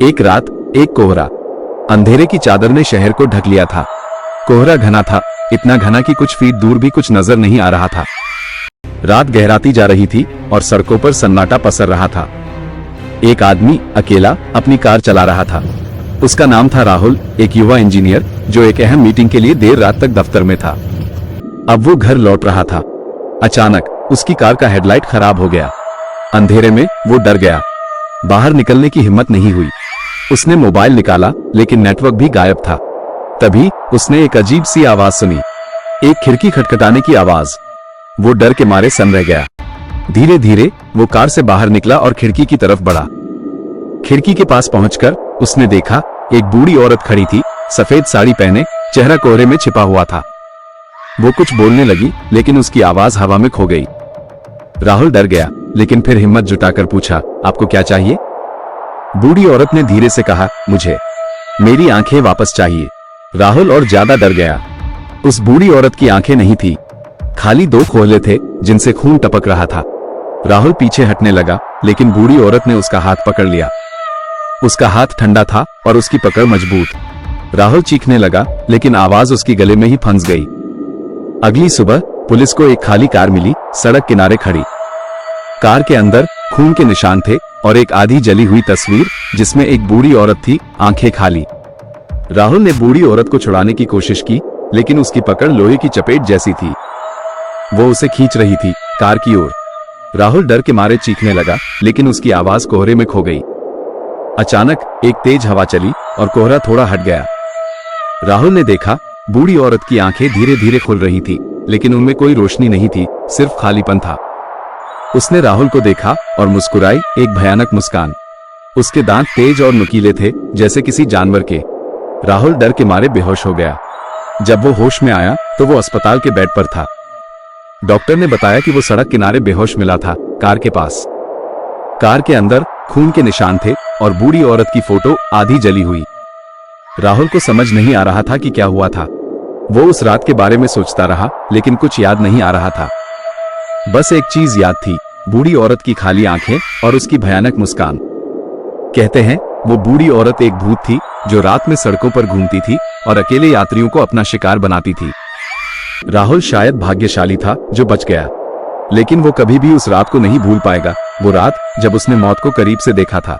एक रात एक कोहरा, अंधेरे की चादर ने शहर को ढक लिया था। कोहरा घना था, इतना घना कि कुछ फीट दूर भी कुछ नजर नहीं आ रहा था। रात गहराती जा रही थी और सड़कों पर सन्नाटा पसर रहा था। एक आदमी अकेला अपनी कार चला रहा था। उसका नाम था राहुल, एक युवा इंजीनियर जो एक अहम मीटिंग के लिए देर रात तक दफ्तर में था। अब वो घर लौट रहा था। अचानक उसकी कार का हेडलाइट खराब हो गया। अंधेरे में वो डर गया। बाहर निकलने की हिम्मत नहीं हुई। उसने मोबाइल निकाला लेकिन नेटवर्क भी गायब था। तभी उसने एक अजीब सी आवाज सुनी, एक खिड़की खटखटाने की आवाज। वो डर के मारे सन रह गया। धीरे धीरे वो कार से बाहर निकला और खिड़की की तरफ बढ़ा। खिड़की के पास पहुंचकर उसने देखा एक बूढ़ी औरत खड़ी थी, सफेद साड़ी पहने, चेहरा कोहरे में छिपा हुआ था। वो कुछ बोलने लगी लेकिन उसकी आवाज हवा में खो गई। राहुल डर गया लेकिन फिर हिम्मत जुटाकर पूछा, आपको क्या चाहिए? बूढ़ी औरत ने धीरे से कहा, मुझे मेरी आंखें वापस चाहिए। राहुल और ज्यादा डर गया। उस बूढ़ी औरत की आंखें नहीं थी, खाली दो खोले थे जिनसे खून टपक रहा था। राहुल पीछे हटने लगा लेकिन बूढ़ी औरत ने उसका हाथ पकड़ लिया। उसका हाथ ठंडा था और उसकी पकड़ मजबूत। राहुल चीखने लगा लेकिन आवाज उसकी गले में ही फंस गई। अगली सुबह पुलिस को एक खाली कार मिली, सड़क किनारे खड़ी। कार के अंदर खून के निशान थे और एक आधी जली हुई तस्वीर जिसमें एक बूढ़ी औरत थी, आंखें खाली। राहुल ने बूढ़ी औरत को छुड़ाने की कोशिश की लेकिन उसकी पकड़ लोहे की चपेट जैसी थी। वो उसे खींच रही थी कार की ओर। राहुल डर के मारे चीखने लगा लेकिन उसकी आवाज कोहरे में खो गई। अचानक एक तेज हवा चली और कोहरा थोड़ा हट गया। राहुल ने देखा बूढ़ी औरत की आंखें धीरे धीरे खुल रही थी लेकिन उनमें कोई रोशनी नहीं थी, सिर्फ खालीपन था। उसने राहुल को देखा और मुस्कुराई, एक भयानक मुस्कान। उसके दांत तेज और नुकीले थे जैसे किसी जानवर के। राहुल डर के मारे बेहोश हो गया। जब वो होश में आया तो वो अस्पताल के बेड पर था। डॉक्टर ने बताया कि वो सड़क किनारे बेहोश मिला था, कार के पास। कार के अंदर खून के निशान थे और बूढ़ी औरत की फोटो आधी जली हुई। राहुल को समझ नहीं आ रहा था कि क्या हुआ था। वो उस रात के बारे में सोचता रहा लेकिन कुछ याद नहीं आ रहा था। बस एक चीज याद थी, बूढ़ी औरत की खाली आंखें और उसकी भयानक मुस्कान। कहते हैं वो बूढ़ी औरत एक भूत थी जो रात में सड़कों पर घूमती थी और अकेले यात्रियों को अपना शिकार बनाती थी। राहुल शायद भाग्यशाली था जो बच गया, लेकिन वो कभी भी उस रात को नहीं भूल पाएगा, वो रात जब उसने मौत को करीब से देखा था।